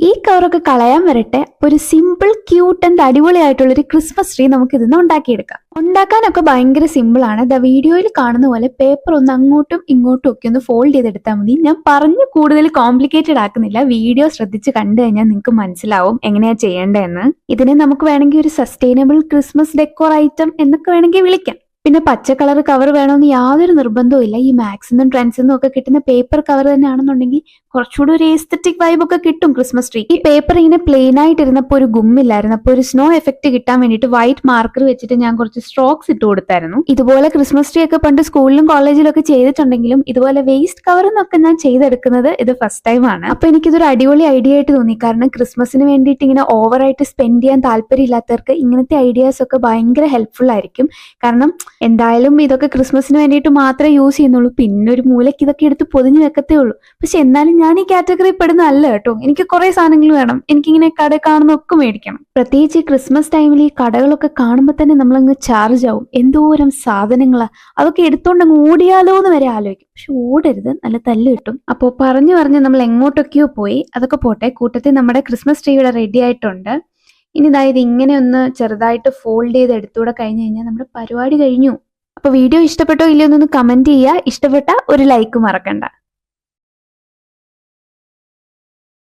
ഈ കവറൊക്കെ കളയാൻ വരട്ടെ. ഒരു സിമ്പിൾ ക്യൂട്ട് ആൻഡ് അടിപൊളിയായിട്ടുള്ളൊരു ക്രിസ്മസ് ട്രീ നമുക്ക് ഇതിന്ന് ഉണ്ടാക്കിയെടുക്കാം. ഉണ്ടാക്കാനൊക്കെ ഭയങ്കര സിമ്പിൾ ആണ്. വീഡിയോയിൽ കാണുന്ന പോലെ പേപ്പർ ഒന്ന് അങ്ങോട്ടും ഇങ്ങോട്ടും ഒക്കെ ഒന്ന് ഫോൾഡ് ചെയ്തെടുത്താൽ മതി. ഞാൻ പറഞ്ഞു കൂടുതൽ കോംപ്ലിക്കേറ്റഡ് ആക്കുന്നില്ല. വീഡിയോ ശ്രദ്ധിച്ച് കണ്ടു കഴിഞ്ഞാൽ നിങ്ങൾക്ക് മനസ്സിലാവും എങ്ങനെയാ ചെയ്യേണ്ടതെന്ന്. ഇതിനെ നമുക്ക് വേണമെങ്കിൽ ഒരു സസ്റ്റൈനബിൾ ക്രിസ്മസ് ഡെക്കോർ ഐറ്റം എന്നൊക്കെ വേണമെങ്കിൽ വിളിക്കാം. പിന്നെ പച്ച കളർ കവർ വേണമെന്ന് യാതൊരു നിർബന്ധവും ഇല്ല. ഈ മാക്സിന്നും ട്രെൻഡ്സിന്നും ഒക്കെ കിട്ടുന്ന പേപ്പർ കവർ തന്നെയാണെന്നുണ്ടെങ്കിൽ കുറച്ചുകൂടി ഒരു എസ്തറ്റിക് വൈബ് ഒക്കെ കിട്ടും ക്രിസ്മസ് ട്രീ. ഈ പേപ്പർ ഇങ്ങനെ പ്ലെയിൻ ആയിട്ടിരുന്നപ്പോൾ ഒരു ഗുമ്മില്ലായിരുന്നു. അപ്പോൾ ഒരു സ്നോ എഫക്ട് കിട്ടാൻ വേണ്ടിയിട്ട് വൈറ്റ് മാർക്കർ വെച്ചിട്ട് ഞാൻ കുറച്ച് സ്ട്രോക്സ് ഇട്ട് കൊടുത്തായിരുന്നു. ഇതുപോലെ ക്രിസ്മസ് ട്രീ ഒക്കെ പണ്ട് സ്കൂളിലും കോളേജിലും ഒക്കെ ചെയ്തിട്ടുണ്ടെങ്കിലും ഇതുപോലെ വേസ്റ്റ് കവർ എന്നൊക്കെ ഞാൻ ചെയ്തെടുക്കുന്നത് ഇത് ഫസ്റ്റ് ടൈം ആണ്. അപ്പൊ എനിക്കിതൊരു അടിപൊളി ഐഡിയ ആയിട്ട് തോന്നി. കാരണം ക്രിസ്മസിന് വേണ്ടിയിട്ട് ഇങ്ങനെ ഓവറായിട്ട് സ്പെൻഡ് ചെയ്യാൻ താല്പര്യമില്ലാത്തവർക്ക് ഇങ്ങനത്തെ ഐഡിയാസ് ഒക്കെ ഭയങ്കര ഹെൽപ്ഫുൾ ആയിരിക്കും. കാരണം എന്തായാലും ഇതൊക്കെ ക്രിസ്മസിന് വേണ്ടിയിട്ട് മാത്രമേ യൂസ് ചെയ്യുന്നുള്ളൂ. പിന്നെ ഒരു മൂലയ്ക്ക് ഇതൊക്കെ എടുത്ത് പൊതിഞ്ഞു വെക്കത്തേ ഉള്ളൂ. പക്ഷെ എന്നാലും ഞാൻ ഈ കാറ്റഗറി പെടുന്നതല്ല കേട്ടോ. എനിക്ക് കുറെ സാധനങ്ങൾ വേണം. എനിക്കിങ്ങനെ കട കാണുന്നൊക്കെ മേടിക്കണം. പ്രത്യേകിച്ച് ഈ ക്രിസ്മസ് ടൈമിൽ ഈ കടകളൊക്കെ കാണുമ്പോൾ തന്നെ നമ്മളങ്ങ് ചാർജ് ആവും. എന്തോരം സാധനങ്ങളാ, അതൊക്കെ എടുത്തോണ്ട് അങ്ങ് ഓടിയാലോ എന്ന് വരെ ആലോചിക്കും. പക്ഷെ ഓടരുത്, നല്ല തല്ല് കിട്ടും. അപ്പോൾ പറഞ്ഞു നമ്മൾ എങ്ങോട്ടൊക്കെയോ പോയി. അതൊക്കെ പോട്ടെ. കൂട്ടത്തിൽ നമ്മുടെ ക്രിസ്മസ് ട്രീ ഇവിടെ റെഡി ആയിട്ടുണ്ട്. ഇനി ഇതായത് ഇങ്ങനെ ഒന്ന് ചെറുതായിട്ട് ഫോൾഡ് ചെയ്ത് എടുത്തുകൂടെ കഴിഞ്ഞ് കഴിഞ്ഞാൽ നമ്മുടെ പരിപാടി കഴിഞ്ഞു. അപ്പൊ വീഡിയോ ഇഷ്ടപ്പെട്ടോ ഇല്ലയോ എന്നൊന്ന് കമന്റ് ചെയ്യുക. ഇഷ്ടപ്പെട്ട ഒരു ലൈക്ക് മറക്കണ്ട.